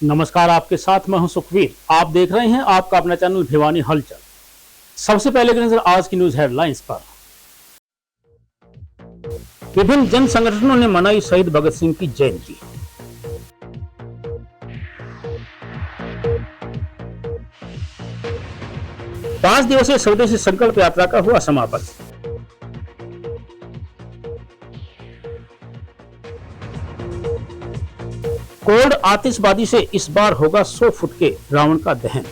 नमस्कार, आपके साथ मैं हूं सुखवीर। आप देख रहे हैं आपका अपना चैनल भिवानी हलचल। सबसे पहले की नजर आज की न्यूज हेडलाइंस पर। विभिन्न जन संगठनों ने मनाई शहीद भगत सिंह की जयंती। पांच दिवसीय स्वदेशी संकल्प यात्रा का हुआ समापन। कोल्ड आतिशबाजी से इस बार होगा 100 फुट के रावण का दहन।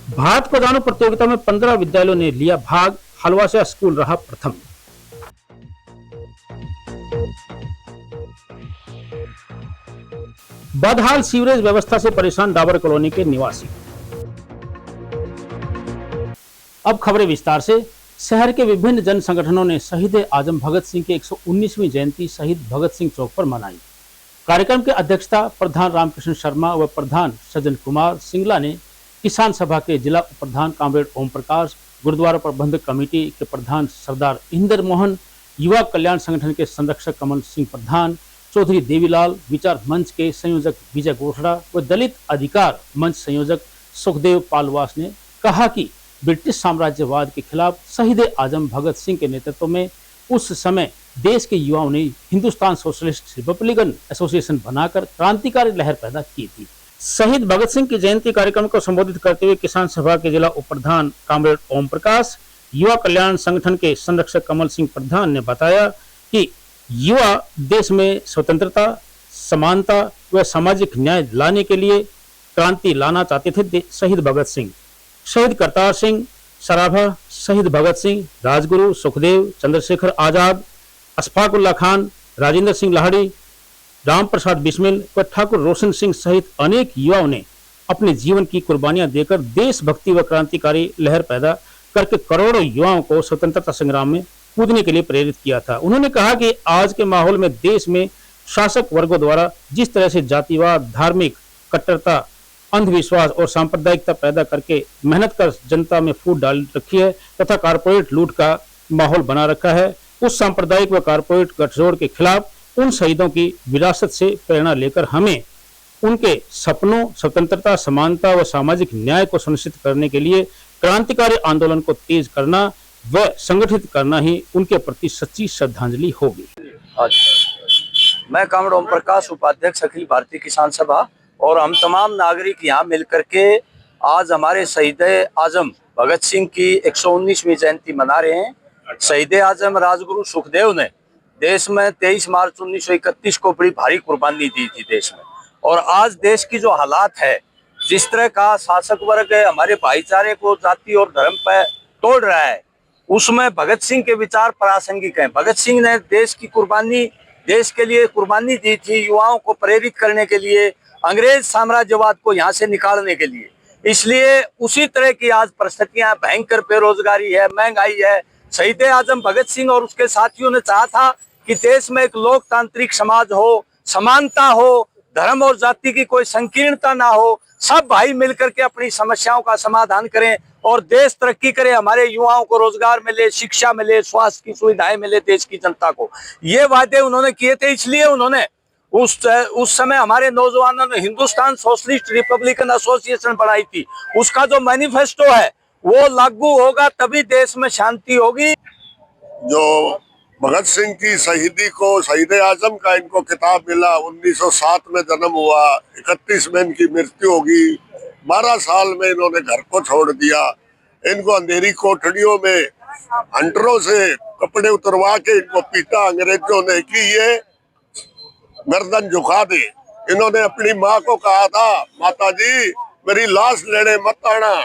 भारत पदानु प्रतियोगिता में 15 विद्यालयों ने लिया भाग, हलवासिया स्कूल रहा प्रथम। बदहाल सीवरेज व्यवस्था से परेशान डाबर कॉलोनी के निवासी। अब खबरें विस्तार से। शहर के विभिन्न जन संगठनों ने शहीद आजम भगत सिंह की 119वीं जयंती शहीद भगत सिंह चौक पर मनाई। कार्यक्रम की अध्यक्षता प्रधान रामकृष्ण शर्मा व प्रधान सज्जन कुमार सिंगला ने किसान सभा के जिला प्रधान कामरेड ओम प्रकाश, गुरुद्वारा प्रबंधक कमेटी के प्रधान सरदार इंदर मोहन, युवा कल्याण संगठन के संरक्षक कमल सिंह प्रधान, चौधरी देवीलाल, विचार मंच के संयोजक विजय गोठड़ा व दलित अधिकार मंच संयोजक सुखदेव पालवास ने कहा कि ब्रिटिश साम्राज्यवाद के खिलाफ शहीद आजम भगत सिंह के नेतृत्व में उस समय देश के युवाओं ने हिंदुस्तान सोशलिस्ट रिपब्लिकन एसोसिएशन बनाकर क्रांतिकारी लहर पैदा की थी। शहीद भगत सिंह की जयंती कार्यक्रम को संबोधित करते हुए किसान सभा के जिला उप प्रधान कामरेड ओम प्रकाश, युवा कल्याण संगठन के संरक्षक कमल सिंह प्रधान ने बताया कि युवा देश में स्वतंत्रता, समानता व सामाजिक न्याय लाने के लिए क्रांति लाना चाहते थे। शहीद भगत सिंह, शहीद करतार सिंह सराभा, शहीद भगत सिंह, राजगुरु सुखदेव, चंद्रशेखर आजाद, अशफाकुल्ला खान, राजेंद्र सिंह लाहड़ी, राम प्रसाद बिस्मिल व ठाकुर रोशन सिंह सहित अनेक युवाओं ने अपने जीवन की कुर्बानियां देकर देशभक्ति व क्रांतिकारी लहर पैदा करके करोड़ों युवाओं को स्वतंत्रता संग्राम में कूदने के लिए प्रेरित किया था। उन्होंने कहा कि आज के माहौल में देश में शासक वर्गों द्वारा जिस तरह से जातिवाद, धार्मिक कट्टरता, अंधविश्वास और सांप्रदायिकता पैदा करके मेहनत कर जनता में फूट डाल रखी है तथा कारपोरेट लूट का माहौल बना रखा है, उस सांप्रदायिक व कारपोरेट गठजोड़ के खिलाफ उन शहीदों की विरासत से प्रेरणा लेकर हमें उनके सपनों, स्वतंत्रता, समानता व सामाजिक न्याय को सुनिश्चित करने के लिए क्रांतिकारी आंदोलन को तेज करना व संगठित करना ही उनके प्रति सच्ची श्रद्धांजलि होगी। मैं कामरेड ओम प्रकाश, उपाध्यक्ष अखिल भारतीय किसान सभा, और हम तमाम नागरिक यहाँ मिलकर के आज हमारे शहीद आजम भगत सिंह की 119वीं जयंती मना रहे हैं। शहीद आजम राजगुरु सुखदेव ने देश में 23 मार्च 1931 को बड़ी भारी कुर्बानी दी थी देश में, और आज देश की जो हालात है, जिस तरह का शासक वर्ग हमारे भाईचारे को जाति और धर्म पर तोड़ रहा है, उसमें भगत सिंह के विचार प्रासंगिक हैं। भगत सिंह ने देश की कुर्बानी, देश के लिए कुर्बानी दी थी, युवाओं को प्रेरित करने के लिए, अंग्रेज साम्राज्यवाद को यहाँ से निकालने के लिए। इसलिए उसी तरह की आज परिस्थितियां, भयंकर बेरोजगारी है, महंगाई है। शहीद आजम भगत सिंह और उसके साथियों ने चाहा था कि देश में एक लोकतांत्रिक समाज हो, समानता हो, धर्म और जाति की कोई संकीर्णता ना हो, सब भाई मिलकर के अपनी समस्याओं का समाधान करें और देश तरक्की करे, हमारे युवाओं को रोजगार मिले, शिक्षा मिले, स्वास्थ्य की सुविधाएं मिले देश की जनता को। ये वादे उन्होंने किए थे। इसलिए उन्होंने उस समय हमारे नौजवानों ने हिंदुस्तान सोशलिस्ट रिपब्लिकन एसोसिएशन बनाई थी। उसका जो मैनिफेस्टो है वो लागू होगा, तभी देश में शांति होगी। जो भगत सिंह की शहीदी को शहीद आजम का इनको खिताब मिला, 1907 में जन्म हुआ, 31 में इनकी मृत्यु होगी। 12 साल में इन्होंने घर को छोड़ दिया। इनको अंधेरी कोठरियों में हंटरों से कपड़े उतरवा के इनको पीटा अंग्रेजों ने कि ये गर्दन झुका दे। इन्होंने अपनी माँ को कहा था, माता जी मेरी लाश लेने मत आना,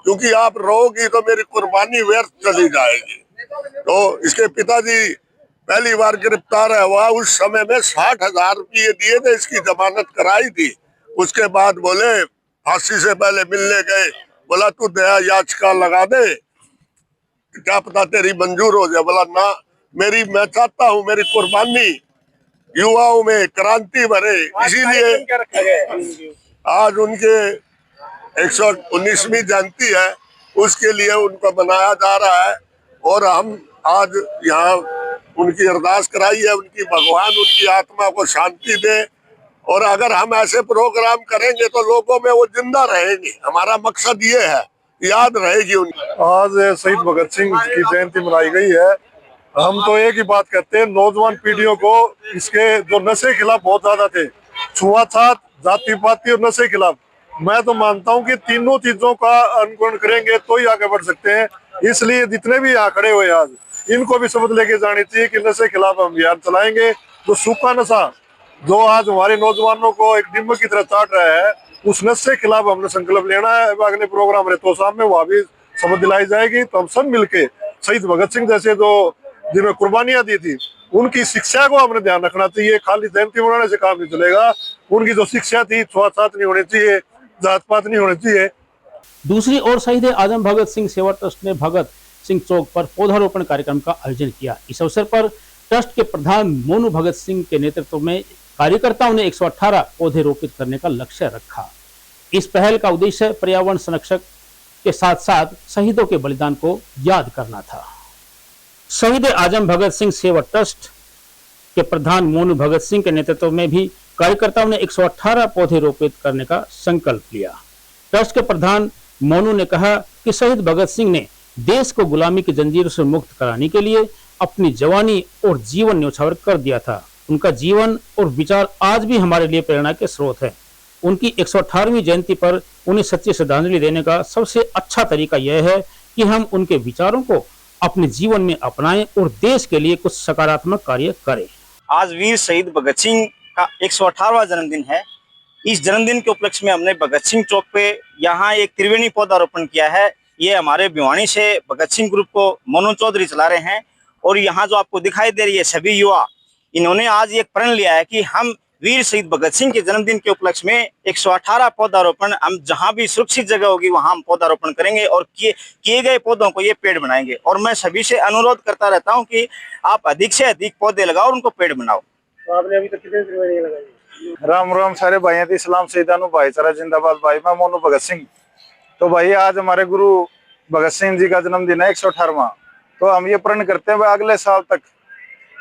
क्योंकि आप रोगी तो मेरी कुर्बानी व्यर्थ चली जाएगी। तो इसके पिताजी पहली बार गिरफ्तार हुआ, उस समय में 60,000 रुपये दिए थे, इसकी जमानत कराई थी। उसके बाद बोले, फांसी से पहले मिलने गए, बोला तू दया याचिका लगा दे, क्या पता तेरी मंजूर हो जाए। बोला ना, मैं चाहता हूँ मेरी कुर्बानी युवाओं में क्रांति भरे, इसीलिए आज उनके 119वीं जयंती है, उसके लिए उनको मनाया जा रहा है। और हम आज यहाँ उनकी अरदास कराई है, उनकी भगवान उनकी आत्मा को शांति दे और अगर हम ऐसे प्रोग्राम करेंगे तो लोगों में वो जिंदा रहेंगे। हमारा मकसद ये है, याद रहेगी उनकी। आज शहीद भगत सिंह की जयंती मनाई गई है। हम तो एक ही बात कहते हैं, नौजवान पीढ़ियों को इसके जो नशे के खिलाफ बहुत ज्यादा थे, छुआछात, जाति पाति और नशे के खिलाफ, मैं तो मानता हूं कि तीनों चीजों का अनुकरण करेंगे तो ही आगे बढ़ सकते हैं। इसलिए जितने भी यहाँ खड़े हुए आज, इनको भी शपथ लेके जानी चाहिए कि नशे के खिलाफ हम अभियान चलाएंगे। जो सूखा नशा जो आज हमारे नौजवानों को एक डिम्ब की तरह चाट रहा है, उस नशे के खिलाफ हमने संकल्प लेना है। अगले प्रोग्राम रहे तो सामने वहाँ भी शपथ दिलाई जाएगी। तो हम सब मिलके शहीद भगत सिंह जैसे जो जिन्हें कुर्बानियां दी थी, उनकी शिक्षा को हमने ध्यान रखना चाहिए। खाली जयंती मनाने से काम नहीं चलेगा। उनकी जो शिक्षा थी, छुआछात नहीं होनी चाहिए, जात पात नहीं होनी चाहिए। दूसरी ओर शहीद आजम भगत सिंह सेवा ट्रस्ट ने भगत सिंह चौक पर पौधारोपण कार्यक्रम का आयोजन किया। इस अवसर पर ट्रस्ट के प्रधान मोनू भगत सिंह के नेतृत्व में कार्यकर्ताओं ने 118 पौधे रोपित करने का लक्ष्य रखा। इस पहल का उद्देश्य पर्यावरण संरक्षक के साथ साथ शहीदों के बलिदान को याद करना था। शहीद आजम भगत सिंह सेवा ट्रस्ट के प्रधान मोनू भगत सिंह के नेतृत्व में भी कार्यकर्ताओं ने 118 पौधे रोपित करने का संकल्प लिया। ट्रस्ट के प्रधान मोनू ने कहा कि शहीद भगत सिंह ने देश को गुलामी की जंजीरों से मुक्त कराने के लिए अपनी जवानी और जीवन न्यौछावर कर दिया था। उनका जीवन और विचार आज भी हमारे लिए प्रेरणा के स्रोत है। उनकी 118वीं जयंती पर उन्हें सच्ची श्रद्धांजलि देने का सबसे अच्छा तरीका यह है कि हम उनके विचारों को अपने जीवन में अपनाएं और देश के लिए कुछ सकारात्मक कार्य करें। आज वीर शहीद भगत सिंह का 118वां जन्मदिन है। इस जन्मदिन के उपलक्ष्य में हमने भगत सिंह चौक पे यहाँ एक त्रिवेणी पौधारोपण किया है। ये हमारे भिवानी से भगत सिंह ग्रुप को मनोज चौधरी चला रहे हैं और यहाँ जो आपको दिखाई दे रही है सभी युवा, इन्होंने आज एक प्रण लिया है कि हम वीर शहीद भगत सिंह के जन्मदिन के उपलक्ष्य में 118 पौधारोपण, हम जहां भी सुरक्षित जगह होगी वहां हम पौधारोपण करेंगे और किए गए पौधों को ये पेड़ बनाएंगे। और मैं सभी से अनुरोध करता रहता हूं कि आप अधिक से अधिक पौधे लगाओ और उनको पेड़ बनाओ। तो आपने अभी तक कितने त्रिवेणी लगाई? राम राम सारे भाइयों की सलाम, शहीदानु भाईचारा जिंदाबाद। भाई मैं मोनू भगत सिंह। तो भाई आज हमारे गुरु भगत सिंह जी का जन्मदिन है 118वां। तो हम ये प्रण करते हैं भाई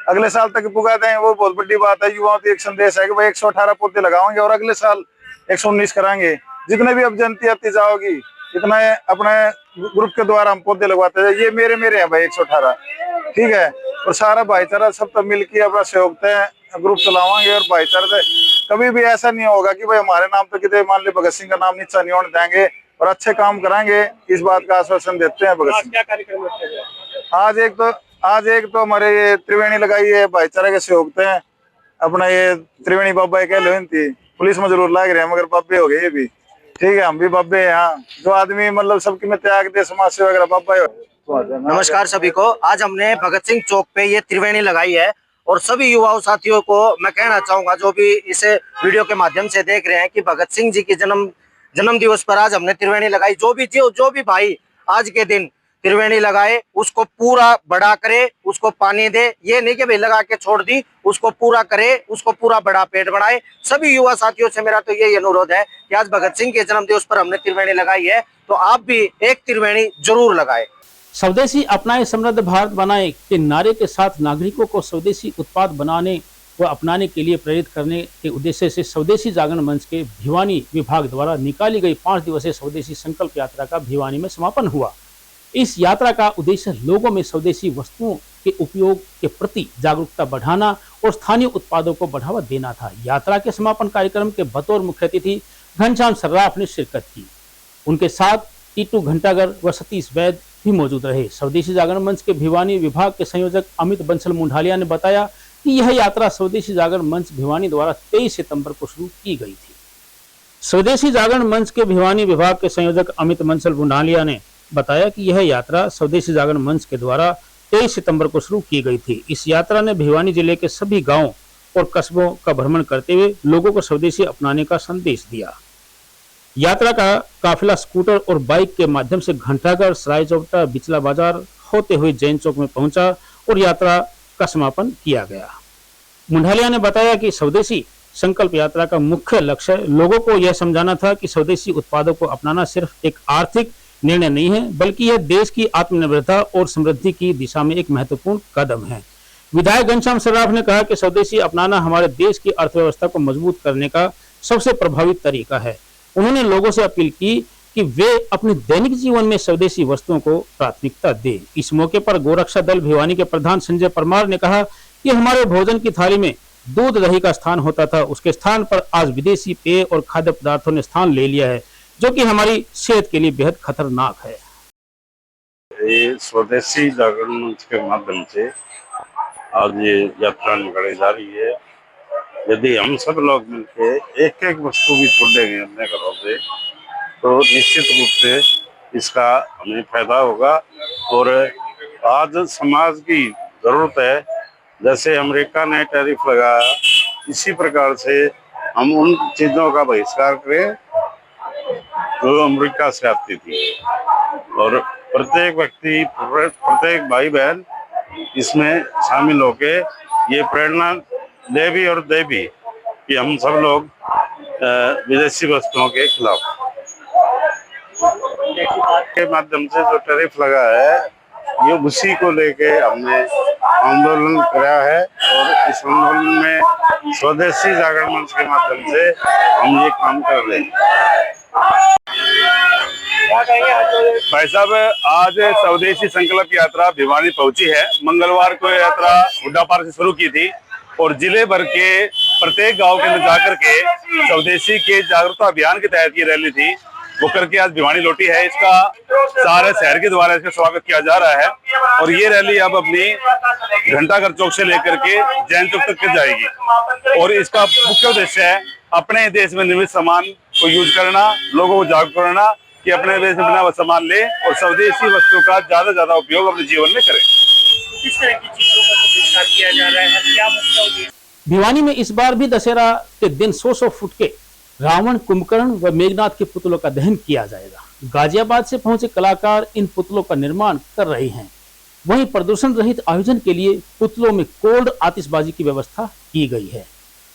अगले साल तक पुगा दें। वो बहुत बड़ी बात है। युवाओं की एक संदेश है कि भाई 118 पौधे लगाएंगे और अगले साल 119 कराएंगे। जितने भी अब जयंती आती जाओगी इतना अपने ग्रुप के द्वारा हम पौधे लगवाते हैं। ये मेरे हैं भाई 118, ठीक है। और सारा भाईचारा सब तब मिलकर अपना सहयोग ग्रुप चलावाएंगे और भाईचारे से कभी भी ऐसा नहीं होगा कि भाई हमारे नाम तो कितने मान ली भगत सिंह का नाम नीचा नहीं होने देंगे और अच्छे काम कराएंगे। इस बात का आश्वासन देते हैं भगत सिंह। क्या कार्यक्रम रखा गया? आज एक तो हमारे ये त्रिवेणी लगाई है भाईचारे के सहयोग से। अपना ये त्रिवेणी बाबा कह लो थी, पुलिस में जरूर लाग रहे हैं मगर बाबे हो गए ये भी, ठीक है। हम भी बाबे हैं यहाँ। जो आदमी मतलब सबकी में त्याग दे समाज सेवा वगैरह बाबा है। नमस्कार सभी को। आज हमने भगत सिंह चौक पे ये त्रिवेणी लगाई है और सभी युवाओं साथियों को मैं कहना चाहूंगा जो भी इस वीडियो के माध्यम से देख रहे हैं कि भगत सिंह जी की जन्म दिवस पर आज हमने त्रिवेणी लगाई। जो भी भाई आज के दिन त्रिवेणी लगाए उसको पूरा बड़ा करे, उसको पानी दे। ये नहीं कि भाई लगा के छोड़ दी, उसको पूरा करे, उसको पूरा बड़ा पेड़ बढ़ाए। सभी युवा साथियों से मेरा तो यही अनुरोध है कि आज भगत सिंह के जन्म दिवस पर हमने त्रिवेणी लगाई है तो आप भी एक त्रिवेणी जरूर लगाए। स्वदेशी अपनाए समृद्ध भारत बनाए के नारे के साथ नागरिकों को स्वदेशी उत्पाद बनाने व अपनाने के लिए प्रेरित करने के उद्देश्य से स्वदेशी जागरण मंच के भिवानी विभाग द्वारा निकाली गई 5 दिवसीय स्वदेशी संकल्प यात्रा का भिवानी में समापन हुआ। इस यात्रा का उद्देश्य लोगों में स्वदेशी वस्तुओं के उपयोग के प्रति जागरूकता बढ़ाना और स्थानीय उत्पादों को बढ़ावा देना था। यात्रा के समापन कार्यक्रम के बतौर मुख्य अतिथि घनश्याम सर्राफ ने शिरकत की। उनके साथ टीटू घंटागर व सतीश वैद भी मौजूद रहे। स्वदेशी जागरण मंच के भिवानी विभाग के संयोजक अमित बंसल मुंडालिया ने बताया कि यह यात्रा स्वदेशी जागरण मंच भिवानी द्वारा 23 सितंबर को शुरू की गई थी। स्वदेशी जागरण मंच के भिवानी विभाग के संयोजक अमित बंसल मुंडालिया ने बताया कि यह यात्रा स्वदेशी जागरण मंच के द्वारा 23 सितंबर को शुरू की गई थी। इस यात्रा ने भिवानी जिले के सभी गांवों और कस्बों का भ्रमण करते हुए लोगों को स्वदेशी अपनाने का संदेश दिया। यात्रा का काफिला स्कूटर और बाइक के माध्यम से घंटाघर, सराय चौपटा, बिचला बाजार होते हुए जैन चौक में पहुंचा और यात्रा का समापन किया गया। मुंडालिया ने बताया कि स्वदेशी संकल्प यात्रा का मुख्य लक्ष्य लोगों को यह समझाना था कि स्वदेशी उत्पादों को अपनाना सिर्फ एक आर्थिक निर्णय नहीं है बल्कि यह देश की आत्मनिर्भरता और समृद्धि की दिशा में एक महत्वपूर्ण कदम है। विधायक घनश्याम सर्राफ ने कहा कि स्वदेशी अपनाना हमारे देश की अर्थव्यवस्था को मजबूत करने का सबसे प्रभावी तरीका है। उन्होंने लोगों से अपील की कि वे अपने दैनिक जीवन में स्वदेशी वस्तुओं को प्राथमिकता दें। इस मौके पर गोरक्षा दल भिवानी के प्रधान संजय परमार ने कहा कि हमारे भोजन की थाली में दूध दही का स्थान होता था, उसके स्थान पर आज विदेशी पेय और खाद्य पदार्थों ने स्थान ले लिया है, जो कि हमारी सेहत के लिए बेहद खतरनाक है। ये स्वदेशी जागरण मंच के माध्यम से आज ये यात्रा निकाली जा रही है। यदि हम सब लोग मिलके एक एक वस्तु भी छोड़ेंगे अपने घरों से, तो निश्चित रूप से इसका हमें फायदा होगा। और आज समाज की जरूरत है, जैसे अमेरिका ने टैरिफ लगाया, इसी प्रकार से हम उन चीजों का बहिष्कार करें जो अमेरिका से आती थी। और प्रत्येक व्यक्ति, प्रत्येक भाई बहन इसमें शामिल होके ये प्रेरणा ले भी और दे भी कि हम सब लोग विदेशी वस्तुओं के खिलाफ के माध्यम से जो टैरिफ लगा है, ये उसी को लेके हमने आंदोलन कराया है। और इस आंदोलन में स्वदेशी जागरण मंच के माध्यम से हम ये काम कर रहे हैं। भाई साहब, आज स्वदेशी संकल्प यात्रा भिवानी पहुंची है। मंगलवार को यात्रा हुड्डा पार्क से शुरू की थी और जिले भर के प्रत्येक गांव के अंदर जाकर के स्वदेशी के जागरूकता अभियान के तहत ये रैली थी, वो करके आज भिवानी लौटी है। इसका सारे शहर के द्वारा इसका स्वागत किया जा रहा है और ये रैली अब अपनी घंटाघर चौक से लेकर के जैन चौक तक जाएगी। और इसका मुख्य उद्देश्य है अपने देश में निर्मित सामान को यूज करना, लोगों को जागरूक करना कि अपने देश में बना सामान ले और स्वदेशी वस्तुओं का ज्यादा उपयोग अपने जीवन में करें। किस तरह की चीजों का बहिष्कार किया जा रहा है, क्या मुद्दा उद्देश्य? भिवानी में इस बार भी दशहरा के दिन 100 फुट के रावण, कुंभकर्ण व मेघनाथ के पुतलों का दहन किया जाएगा। गाजियाबाद से पहुंचे कलाकार इन पुतलों का निर्माण कर रहे हैं। वहीं प्रदूषण रहित आयोजन के लिए पुतलों में कोल्ड आतिशबाजी की व्यवस्था की गई है।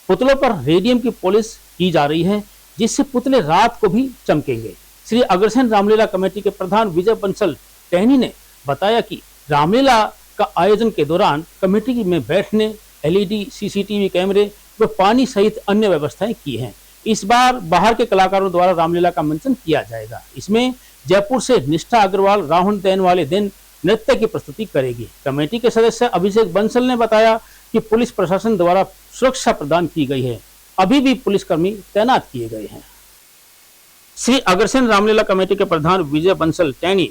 पुतलों पर रेडियम की पॉलिश की जा रही है, जिससे पुतले रात को भी चमकेंगे। श्री अग्रसेन रामलीला कमेटी के प्रधान विजय बंसल टहनी ने बताया कि रामलीला का आयोजन के दौरान कमेटी में बैठने, एलईडी, सीसीटीवी कैमरे व पानी सहित अन्य व्यवस्थाएं की हैं। इस बार बाहर के कलाकारों द्वारा रामलीला का मंचन किया जाएगा। इसमें जयपुर से निष्ठा अग्रवाल रावण दहन वाले दिन नृत्य की प्रस्तुति करेगी। कमेटी के सदस्य अभिषेक बंसल ने बताया कि पुलिस प्रशासन द्वारा सुरक्षा प्रदान की गई है, अभी भी पुलिसकर्मी तैनात किए गए हैं। श्री अग्रसेन रामलीला कमेटी के प्रधान विजय बंसल टैनी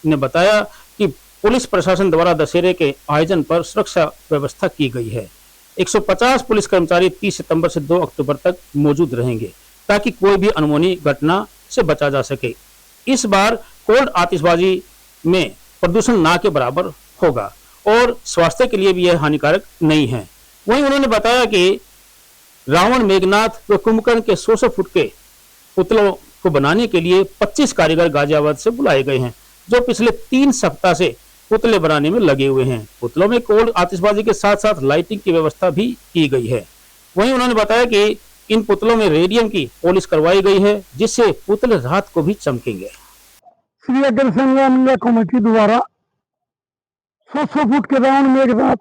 ने बताया कि पुलिस प्रशासन द्वारा दशहरे के आयोजन पर सुरक्षा व्यवस्था की गई है। 150 पुलिस कर्मचारी 30 सितंबर से 2 अक्टूबर तक मौजूद रहेंगे, ताकि कोई भी अनहोनी घटना से बचा जा सके। इस बार कोल्ड आतिशबाजी में प्रदूषण ना के बराबर होगा और स्वास्थ्य के लिए भी यह हानिकारक नहीं है। वहीं उन्होंने बताया कि रावण, मेघनाथ व कुंभकर्ण के 100 फुट के पुतलों को बनाने के लिए 25 कारीगर गाजियाबाद से बुलाए गए हैं, जो पिछले 3 सप्ताह से पुतले बनाने में लगे हुए हैं। पुतलों में कोल्ड आतिशबाजी के साथ साथ लाइटिंग की व्यवस्था भी की गई है। वहीं उन्होंने बताया कि इन पुतलों में रेडियम की पॉलिश करवाई गई है, जिससे पुतले रात को भी चमकेंगे। श्री अग्रसेन रामलीला कमेटी द्वारा 100 फुट के रावण, मेघनाथ,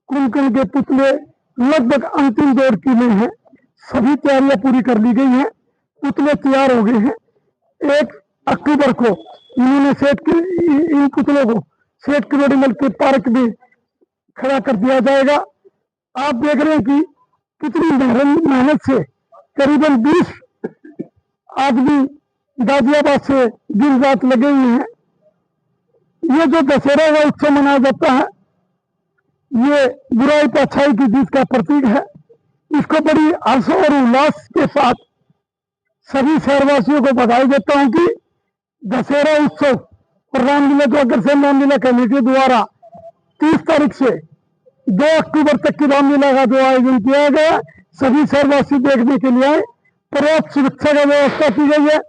कुंभकर्ण के पुतले लगभग अंतिम दौर की में है। सभी तैयारियां पूरी कर ली गई हैं, पुतले तैयार हो गए हैं। 1 अक्टूबर को इन्होंने इन पुतलों को सेठ किरोड़ीमल के पार्क में खड़ा कर दिया जाएगा। आप देख रहे हैं कि कितनी मेहनत से करीबन 20 आदमी गाजियाबाद से दिन रात लगे हुए हैं। ये जो दशहरा का उत्सव मनाया जाता है, ये बुराई पर अच्छाई की जीत का प्रतीक है। इसको बड़ी हर्ष और उल्लास के साथ सभी शहरवासियों को बधाई देता हूं कि दशहरा उत्सव और रामलीला जो अग्रसेन रामलीला कमेटी द्वारा 30 तारीख से 2 अक्टूबर तक की रामलीला का जो आयोजन किया गया, सभी शहरवासी देखने के लिए आए। पर्याप्त सुरक्षा का व्यवस्था की गई है।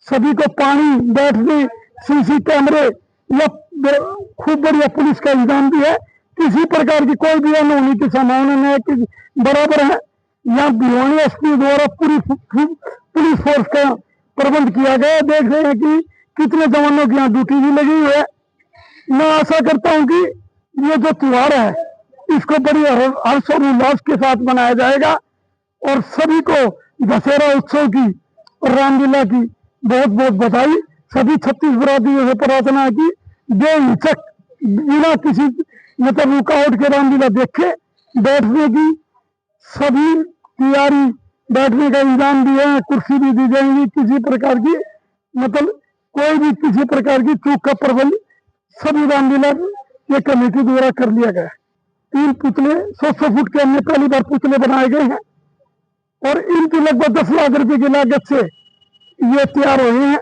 सभी को पानी, बैठने, सीसी कैमरे या खूब बढ़िया पुलिस का इंतजाम भी है। किसी प्रकार की कोई भी अनहोनी की संभावना नहीं है कि बराबर है। यहाँ भिवानी एसपी द्वारा पूरी पुलिस फोर्स का प्रबंध किया गया। देख रहे हैं कि कितने जवानों की यहाँ ड्यूटी भी लगी हुई है। मैं आशा करता हूँ कि ये जो त्योहार है, इसको बड़ी हर्ष और उल्लास के साथ मनाया जाएगा और सभी को दशहरा उत्सव की और रामलीला की बहुत बहुत बधाई। सभी छत्तीसगढ़वासियों से प्रार्थना है कि बेहिचक बिना किसी मतलब रुकावट के रामलीला देखे। बैठने की सभी तैयारी, बैठने का इंतजाम भी है, कुर्सी भी दी जाएगी। किसी प्रकार की मतलब कोई भी किसी प्रकार की चूक का प्रबंध सभी रामलीला के कमेटी द्वारा कर लिया गया है। 3 पुतले 100 फुट के हमने पहली बार पुतले बनाए गए हैं और इनकी लगभग 10 लाख रुपए की लागत से ये तैयार हुए हैं।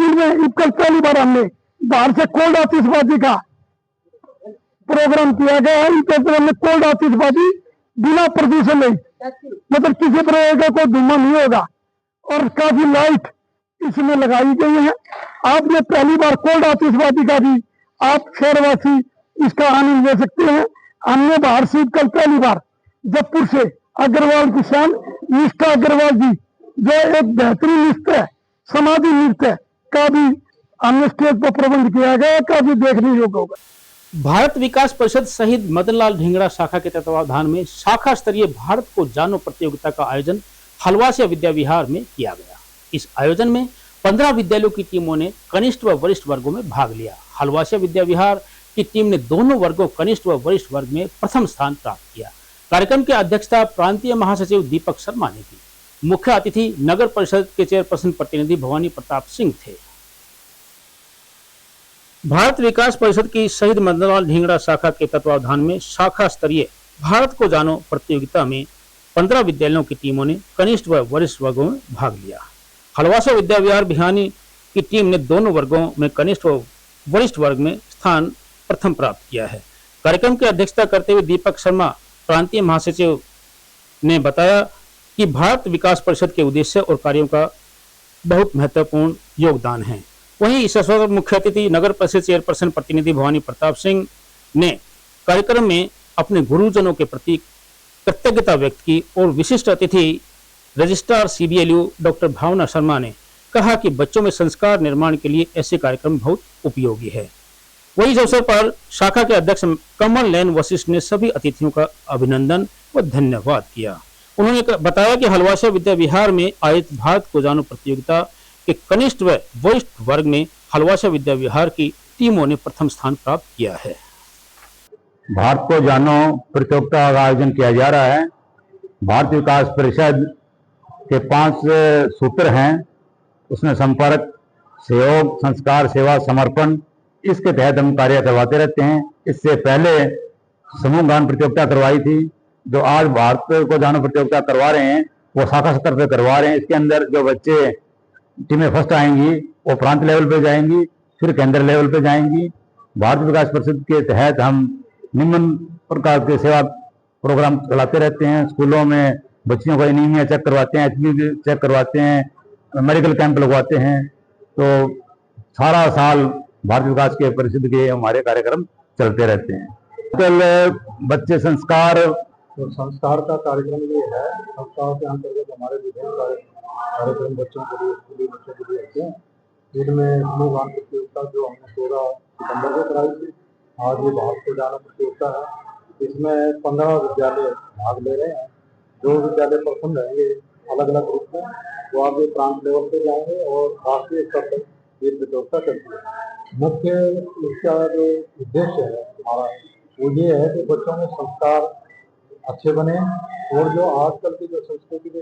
इनमें कल पहली बार हमने बाहर से कोल्ड आतिशबाजी का प्रोग्राम किया गया है। इनके अंदर हमने कोल्ड आतिशबाजी बिना प्रदूषण नहीं, मतलब किसी प्रकार का कोई धुआं नहीं होगा और काफी लाइट इसमें लगाई गई है। आपने पहली बार कोल्ड आतिशबाजी का भी आप शहरवासी इसका आनंद ले सकते हैं। हमने बाहर से कल पहली बार जयपुर से अग्रवाल किसान निष्ठा अग्रवाल जी जो एक बेहतरीन नृत्य है, समाधि नृत्य का भी हमने स्टेज पर प्रबंध किया गया, काफी देखने योग्य होगा। भारत विकास परिषद शहीद मदनलाल ढींगरा शाखा के तत्वावधान में शाखा स्तरीय भारत को जानो प्रतियोगिता का आयोजन हलवासिया विद्या विहार में किया गया। इस आयोजन में 15 विद्यालयों की टीमों ने कनिष्ठ व वरिष्ठ वर्गों में भाग लिया। हलवासिया विद्या विहार की टीम ने दोनों वर्गों कनिष्ठ व वरिष्ठ वर्ग में प्रथम स्थान प्राप्त किया। कार्यक्रम की अध्यक्षता प्रांतीय महासचिव दीपक शर्मा ने की। मुख्य अतिथि नगर परिषद के चेयरपर्सन प्रतिनिधि भवानी प्रताप सिंह थे। भारत विकास परिषद की शहीद मदनलाल ढींगरा शाखा के तत्वावधान में शाखा स्तरीय भारत को जानो प्रतियोगिता में 15 विद्यालयों की टीमों ने कनिष्ठ व वरिष्ठ वर्गों में भाग लिया। हलवासा विद्या विहार भिवानी की टीम ने दोनों वर्गों में कनिष्ठ व वरिष्ठ वर्ग में स्थान प्रथम प्राप्त किया है। कार्यक्रम की अध्यक्षता करते हुए दीपक शर्मा प्रांतीय महासचिव ने बताया कि भारत विकास परिषद के उद्देश्य और कार्यों का बहुत महत्वपूर्ण योगदान है। वहीं इस अवसर पर मुख्य अतिथि नगर परिषद चेयरपर्सन प्रतिनिधि भवानी प्रताप सिंह ने कार्यक्रम में अपने गुरुजनों के प्रति कृतज्ञता व्यक्त की और विशिष्ट अतिथि रजिस्ट्रार CBLU डॉक्टर भावना शर्मा ने कहा कि बच्चों में संस्कार निर्माण के लिए ऐसे कार्यक्रम बहुत उपयोगी है। वहीं इस अवसर पर शाखा के अध्यक्ष कमल नयन वशिष्ठ ने सभी अतिथियों का अभिनंदन व धन्यवाद किया। उन्होंने बताया कि हलवासा विद्या विहार में आयोजित भारत को जानो प्रतियोगिता के कनिष्ठ व वरिष्ठ वर्ग में हलवासा विद्या विहार की टीमों ने प्रथम स्थान प्राप्त किया है। भारत को जानो प्रतियोगिता का आयोजन किया जा रहा है। भारत विकास परिषद के 5 सूत्र हैं, उसमें संपर्क, सहयोग, संस्कार, सेवा, समर्पण, इसके तहत हम कार्य करवाते रहते हैं। इससे पहले समूह गान प्रतियोगिता करवाई थी। जो आज भारत को जानो प्रतियोगिता करवा रहे हैं वो शाखा स्तर पर करवा रहे हैं। इसके अंदर जो बच्चे टीमें फर्स्ट आएंगी वो प्रांत लेवल पे जाएंगी, फिर केंद्र लेवल पे जाएंगी। भारत विकास परिषद के तहत हम निम्न प्रकार के सेवा प्रोग्राम चलाते रहते हैं। स्कूलों में बच्चियों को एनीमिया चेक करवाते हैं, HB चेक करवाते हैं, मेडिकल कैंप लगवाते हैं। तो सारा साल भारत विकास के परिषद के हमारे कार्यक्रम चलते रहते हैं। कल बच्चे संस्कार तो संस्कार का कार्यक्रम ये है, संस्कार के अंतर्गत हमारे विभिन्न कार्यक्रम बच्चों के लिए, स्कूली बच्चों के लिए होते हैं। जिनमें समूह गान प्रतियोगिता जो हमने 16 सितंबर को कराई थी, आज ये भारत को जानो प्रतियोगिता है। इसमें 15 विद्यालय भाग ले रहे हैं। 2 विद्यालय प्रथम रहेंगे अलग अलग रूप में, वो आगे प्रांत लेवल पे जाएंगे और राष्ट्रीय स्तर पर ये प्रतियोगिता चलती है। मुख्य इसका जो उद्देश्य है हमारा वो ये है कि बच्चों में संस्कार अच्छे बने और जो आजकल की जो संस्कृति के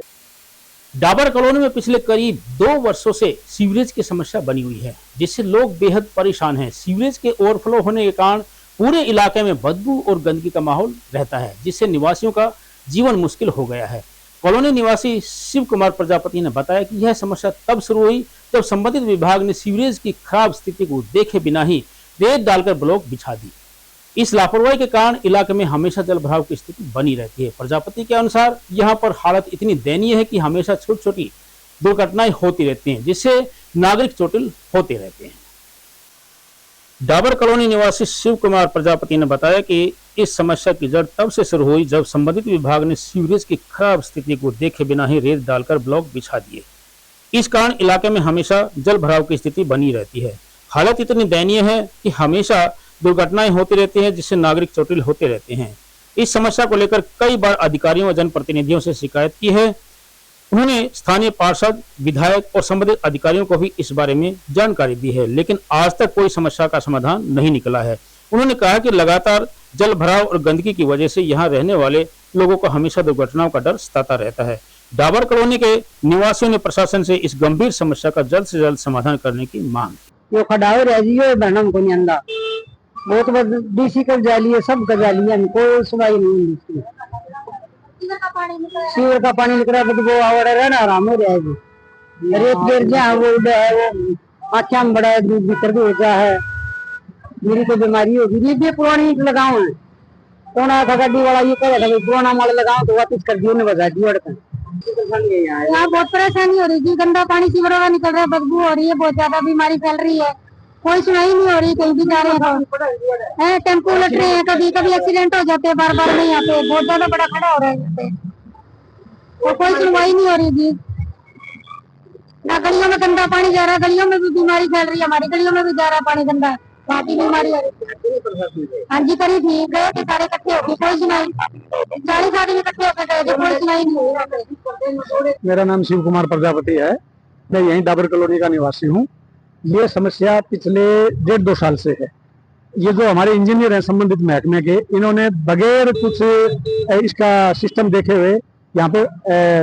डाबर कॉलोनी में पिछले करीब 2 वर्षों से सीवरेज की समस्या बनी हुई है, जिससे लोग बेहद परेशान हैं। सीवरेज के ओवरफ्लो होने के कारण पूरे इलाके में बदबू और गंदगी का माहौल रहता है, जिससे निवासियों का जीवन मुश्किल हो गया है। कॉलोनी निवासी शिव कुमार प्रजापति ने बताया कि यह समस्या तब शुरू हुई जब संबंधित विभाग ने सीवरेज की खराब स्थिति को देखे बिना ही रेत डालकर ब्लॉक बिछा दी। इस लापरवाही के कारण इलाके में हमेशा जल भराव की स्थिति बनी रहती है। प्रजापति के अनुसार यहाँ पर हालत इतनी दयनीय है कि हमेशा छोटी छोटी दुर्घटनाएं होती रहती हैं, जिससे नागरिक चोटिल होते रहते हैं। डाबर कॉलोनी निवासी शिव कुमार प्रजापति ने बताया कि इस समस्या की जड़ तब से शुरू हुई जब संबंधित विभाग ने सीवरेज की खराब स्थिति को देखे बिना ही रेत डालकर ब्लॉक बिछा दिए। इस कारण इलाके में हमेशा जल भराव की स्थिति बनी रहती है। हालत इतनी दयनीय है कि हमेशा दुर्घटनाएं होती रहती हैं, जिससे नागरिक चोटिल होते रहते हैं। इस समस्या को लेकर कई बार अधिकारियों व जनप्रतिनिधियों से शिकायत की है। उन्होंने स्थानीय पार्षद, विधायक और संबंधित अधिकारियों को भी इस बारे में जानकारी दी है, लेकिन आज तक कोई समस्या का समाधान नहीं निकला है। उन्होंने कहा कि लगातार जल भराव और गंदगी की वजह से यहाँ रहने वाले लोगों को हमेशा दुर्घटनाओं का डर सताता रहता है। डाबर कॉलोनी के निवासियों ने प्रशासन से इस गंभीर समस्या का जल्द से जल्द समाधान करने की मांग की। यो खड़ाओ रह जियो बहनम को नहीं अंदा बहुत बड़ डीसी कर जाली सब कर जाली हमको सुनाई नहीं मिलती। सीवर का पानी निकल रहा है, वो आवड़ रहना आराम हो रहेगी। रेत गिर जहाँ वो उड़ा है, वो आँखें में बड़ा है, दूध भीतर भी होता है। मेरी तो बीमारी होगी, ये पुरानी लगाओ है। पुराना था गड्डी वाला ये कह रहा था पुराना माल लगाओ तो वापस कर दियो ने बजा दियो। यहाँ बहुत परेशानी हो रही है, गंदा पानी सीवर का निकल रहा है, बदबू हो रही है, बहुत ज्यादा बीमारी फैल रही है। कोई सुनाई नहीं हो रही, कहीं भी जा रहे हैं तो टेम्पो उलट रहे हैं, कभी कभी एक्सीडेंट हो जाते हैं बार बार में। यहाँ पे बहुत ज्यादा बड़ा खड़ा हो रहा है यहाँ पे, और कोई सुनवाई नहीं हो रही जी। ना गलियों में गंदा पानी जा रहा है, गलियों में भी बीमारी फैल रही है, हमारी गलियों में भी जा रहा है पानी गंदा, वहाँ की बीमारी हो रही है। हाँ जी करी थी, गए थे सारे इकट्ठे होगी, कोई सुनाई 40 आदमी इकट्ठे होकर गए थे, कोई सुनाई नहीं हुई। मेरा नाम शिव कुमार प्रजापति है, मैं यहीं डाबर कॉलोनी का निवासी हूँ। ये समस्या पिछले 1.5-2 साल से है। ये जो हमारे इंजीनियर हैं संबंधित महकमे के, इन्होंने बगैर कुछ इसका सिस्टम देखे हुए यहाँ पे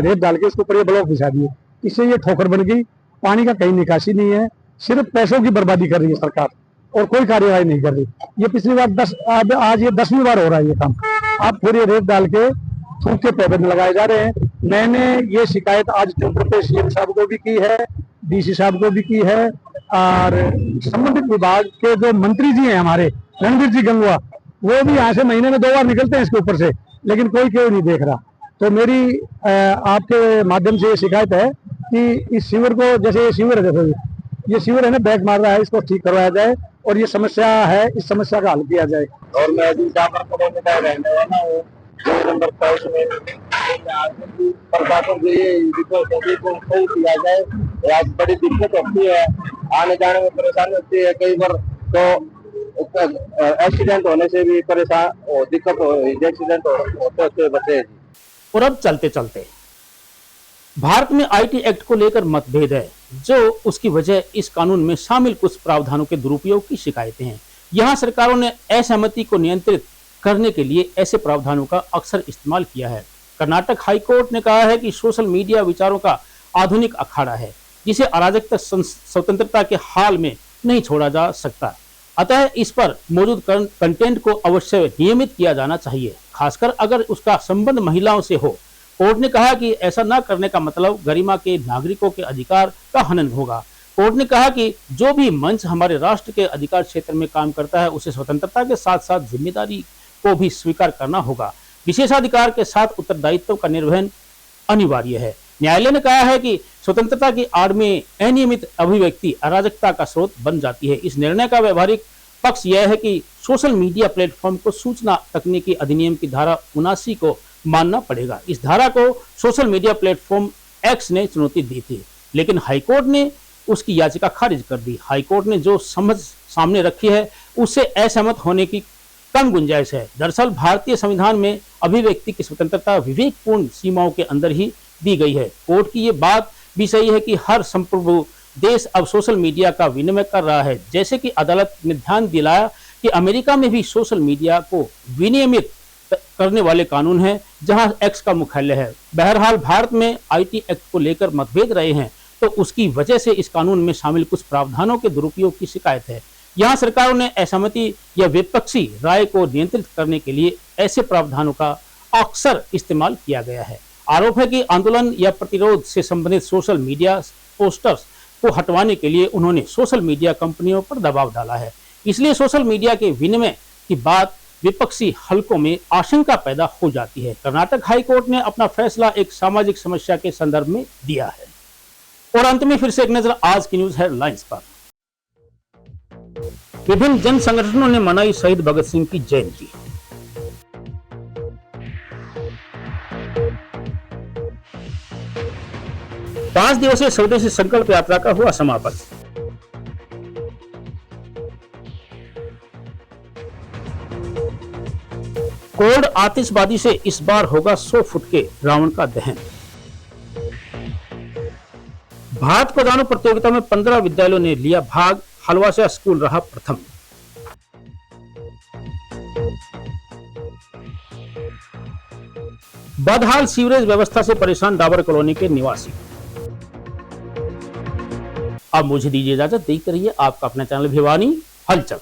रेत डाल के इसके ऊपर ये ब्लॉक बिछा दिए। इससे ये ठोकर बन गई, पानी का कहीं निकासी नहीं है, सिर्फ पैसों की बर्बादी कर रही है सरकार और कोई कार्यवाही नहीं कर रही। ये पिछली बार आज ये 10वीं बार हो रहा है ये काम। अब फिर ये रेत डाल के थूक के पैबंद लगाए जा रहे हैं। मैंने ये शिकायत आज ट्विटर पे सीएम साहब को भी की है, डीसी साहब को भी की है, और संबंधित विभाग के जो मंत्री जी हैं हमारे रणवीर जी गंगवा, वो भी यहाँ से महीने में 2 बार निकलते हैं इसके ऊपर से, लेकिन कोई क्यों नहीं देख रहा। तो मेरी आपके माध्यम से ये शिकायत है कि इस सीवर को, जैसे ये सीवर है, देखो ये सीवर है ना बैक मार रहा है, इसको ठीक करवाया जाए और ये समस्या है, इस समस्या का हल किया जाए। और मैं अभी डाबर कॉलोनी का रहने वाला हूँ, 2 नंबर 5 में प्रशासन से ये रिपोर्ट सही किया जाए। आज बड़ी दिक्कत होती है, आने जाने में परेशानी होती है, कई बार तो एक्सीडेंट होने से भी परेशान दिक्कत हो, एक्सीडेंट होते बचे। और अब चलते चलते भारत में आईटी एक्ट को लेकर मतभेद है, जो उसकी वजह इस कानून में शामिल कुछ प्रावधानों के दुरुपयोग की शिकायतें हैं। यहाँ सरकारों ने असहमति को नियंत्रित करने के लिए ऐसे प्रावधानों का अक्सर इस्तेमाल किया है। कर्नाटक हाईकोर्ट ने कहा है कि सोशल मीडिया विचारों का आधुनिक अखाड़ा है, जिसे अराजकता स्वतंत्रता के हाल में नहीं छोड़ा जा सकता। अतः इस पर मौजूद कंटेंट को अवश्य नियमित किया जाना चाहिए, खासकर अगर उसका संबंध महिलाओं से हो। कोर्ट ने कहा कि ऐसा न करने का मतलब गरिमा के नागरिकों के अधिकार का हनन होगा। कोर्ट ने कहा कि जो भी मंच हमारे राष्ट्र के अधिकार क्षेत्र में काम करता है, उसे स्वतंत्रता के साथ साथ जिम्मेदारी को भी स्वीकार करना होगा। विशेषाधिकार के साथ उत्तरदायित्व का निर्वहन अनिवार्य है। न्यायालय ने कहा है कि स्वतंत्रता की आड़ में अनियमित अभिव्यक्ति अराजकता का स्रोत बन जाती है। इस निर्णय का व्यवहारिक पक्ष यह है कि सोशल मीडिया प्लेटफॉर्म को सूचना तकनीकी अधिनियम की धारा 79 को मानना पड़ेगा। इस धारा को सोशल मीडिया प्लेटफॉर्म एक्स ने चुनौती दी थी, लेकिन हाईकोर्ट ने उसकी याचिका खारिज कर दी। हाईकोर्ट ने जो समझ सामने रखी है, उससे असहमत होने की कम गुंजाइश है। दरअसल भारतीय संविधान में अभिव्यक्ति की स्वतंत्रता विवेकपूर्ण सीमाओं के अंदर ही दी गई है। कोर्ट की ये बात भी सही है कि हर संप्रभु देश अब सोशल मीडिया का विनिमय कर रहा है। जैसे कि अदालत ने ध्यान दिलाया कि अमेरिका में भी सोशल मीडिया को विनियमित करने वाले कानून हैं, जहां एक्स का मुख्यालय है। बहरहाल भारत में आईटी एक्ट को लेकर मतभेद रहे हैं, तो उसकी वजह से इस कानून में शामिल कुछ प्रावधानों के दुरुपयोग की शिकायत है। यहाँ सरकारों ने असहमति या विपक्षी राय को नियंत्रित करने के लिए ऐसे प्रावधानों का अक्सर इस्तेमाल किया गया है। आरोप है कि आंदोलन या प्रतिरोध से संबंधित सोशल मीडिया पोस्टर्स को हटवाने के लिए उन्होंने सोशल मीडिया कंपनियों पर दबाव डाला है। इसलिए सोशल मीडिया के विनिमय की बात विपक्षी हलकों में आशंका पैदा हो जाती है। कर्नाटक हाईकोर्ट ने अपना फैसला एक सामाजिक समस्या के संदर्भ में दिया है। और अंत में फिर से एक नजर आज की न्यूज हेडलाइंस पर। विभिन्न जन संगठनों ने मनाई शहीद भगत सिंह की जयंती। पांच दिवसीय स्वदेशी संकल्प यात्रा का हुआ समापन। कोल्ड आतिशबाजी से इस बार होगा 100 फुट के रावण का दहन। भारत प्रदानों प्रतियोगिता में 15 विद्यालयों ने लिया भाग, हलवासा स्कूल रहा प्रथम। बदहाल सीवरेज व्यवस्था से परेशान डाबर कॉलोनी के निवासी। अब मुझे दीजिए इजाजत, देखते रहिए आपका अपना चैनल भिवानी हलचल।